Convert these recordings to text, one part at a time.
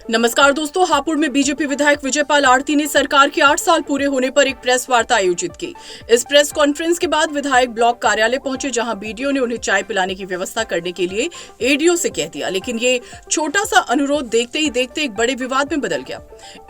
नमस्कार दोस्तों, हापुड़ में बीजेपी विधायक विजयपाल आरती ने सरकार के 8 साल पूरे होने पर एक प्रेस वार्ता आयोजित की। इस प्रेस कॉन्फ्रेंस के बाद विधायक ब्लॉक कार्यालय पहुंचे, जहां बीडीओ ने उन्हें चाय पिलाने की व्यवस्था करने के लिए एडीओ से कह दिया, लेकिन ये छोटा सा अनुरोध देखते ही देखते एक बड़े विवाद में बदल गया।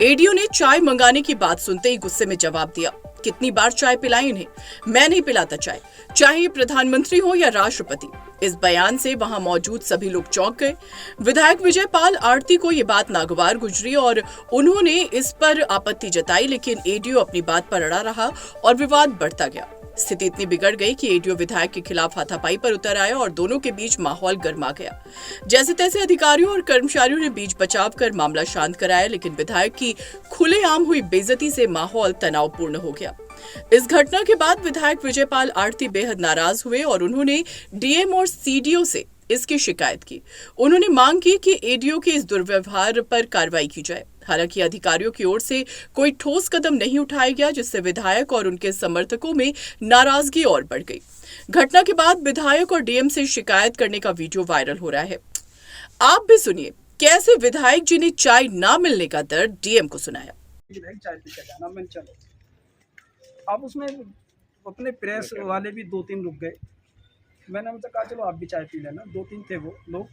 एडीओ ने चाय मंगाने की बात सुनते ही गुस्से में जवाब दिया, कितनी बार चाय पिलाई इन्हें, मैं नहीं पिलाता चाय, चाहे प्रधानमंत्री हो या राष्ट्रपति। इस बयान से वहां मौजूद सभी लोग चौंक गए। विधायक विजयपाल आरती को ये बात नागवार गुजरी और उन्होंने इस पर आपत्ति जताई, लेकिन एडीओ अपनी बात पर अड़ा रहा और विवाद बढ़ता गया। स्थिति इतनी बिगड़ गई कि एडीओ विधायक के खिलाफ हाथापाई पर उतर आया और दोनों के बीच माहौल गर्मा गया। जैसे तैसे अधिकारियों और कर्मचारियों ने बीच बचाव कर मामला शांत कराया, लेकिन विधायक की खुलेआम हुई बेइज्जती से माहौल तनावपूर्ण हो गया। इस घटना के बाद विधायक विजयपाल आरती बेहद नाराज हुए और उन्होंने डीएम और सीडीओ से इसकी शिकायत की। उन्होंने मांग की कि एडीओ के इस दुर्व्यवहार पर कार्रवाई की जाए। हालांकि अधिकारियों की ओर से कोई ठोस कदम नहीं उठाया गया, जिससे विधायक और उनके समर्थकों में नाराजगी और बढ़ गई। घटना के बाद विधायक और डीएम से शिकायत करने का वीडियो वायरल हो रहा है। आप भी सुनिए कैसे विधायक जी ने चाय ना मिलने का दर्द डीएम को सुनाया। चाय पी के जाना, मैंने चलो। अब उसमें अपने प्रेस वाले भी 2-3 रुक गए। मैंने उनसे कहा चलो आप भी चाय पी लेना। 2-3 थे वो लोग,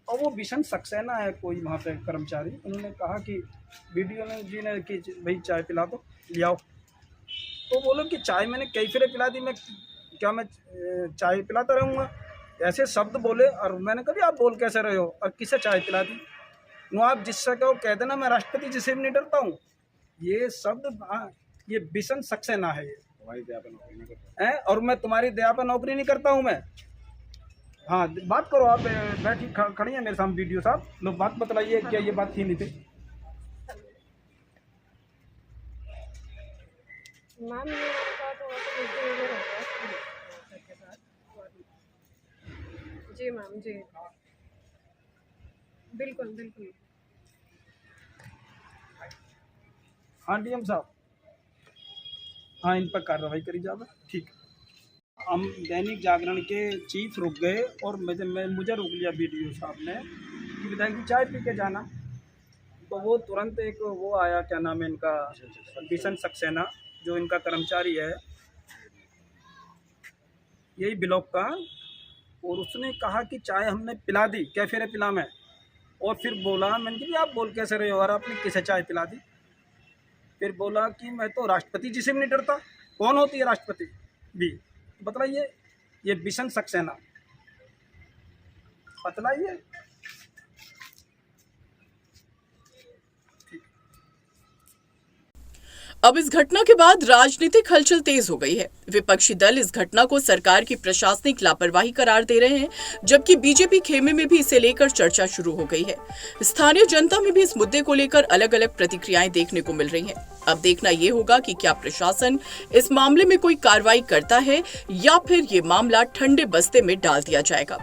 और वो भीषण सक्सेना है कोई वहाँ पे कर्मचारी। उन्होंने कहा कि वीडियो ने जी ने कि भाई चाय पिला दो, ले आओ। तो बोलो कि चाय मैंने कई फेरे पिला दी, मैं चाय पिलाता रहूँगा, ऐसे शब्द बोले। और मैंने कहा आप बोल कैसे रहे हो और किसे चाय पिला दी? वो आप जिससे कहो कह देना, मैं राष्ट्रपति जी से भी नहीं डरता हूँ। ये शब्द ये भीषण सक्सेना है। तुम्हारी दया पर नौकरी नहीं करता है और मैं तुम्हारी दया पर नौकरी नहीं करता हूँ मैं। हाँ, बात करो आप, बैठी खड़ी है मेरे सामने वीडियो साहब, लोग बात बतलाइए क्या ये बात थी नहीं थी? मैम जी मैम जी बिल्कुल बिल्कुल। हाँ डीएम साहब, हाँ इन पर कार्रवाई करी जाए। ठीक। हम दैनिक जागरण के चीफ रुक गए और मुझे रोक लिया वीडियो साहब ने कि विधायक जी चाय पी के जाना। तो वो तुरंत एक वो आया, क्या नाम है इनका, भीषण सक्सेना, जो इनका कर्मचारी है यही ब्लॉक का, और उसने कहा कि चाय हमने पिला दी, कैफे रे पिला में। और फिर बोला, मैंने कहा आप बोल कैसे रहे हो और आपने किसे चाय पिला दी? फिर बोला कि मैं तो राष्ट्रपति जी से भी नहीं डरता। कौन होती है राष्ट्रपति भी? बतलाइए। ये भीषण सक्सेना, बतलाइए। अब इस घटना के बाद राजनीतिक हलचल तेज हो गई है। विपक्षी दल इस घटना को सरकार की प्रशासनिक लापरवाही करार दे रहे हैं, जबकि बीजेपी खेमे में भी इसे लेकर चर्चा शुरू हो गई है। स्थानीय जनता में भी इस मुद्दे को लेकर अलग अलग प्रतिक्रियाएं देखने को मिल रही हैं। अब देखना ये होगा कि क्या प्रशासन इस मामले में कोई कार्रवाई करता है या फिर ये मामला ठंडे बस्ते में डाल दिया जाएगा।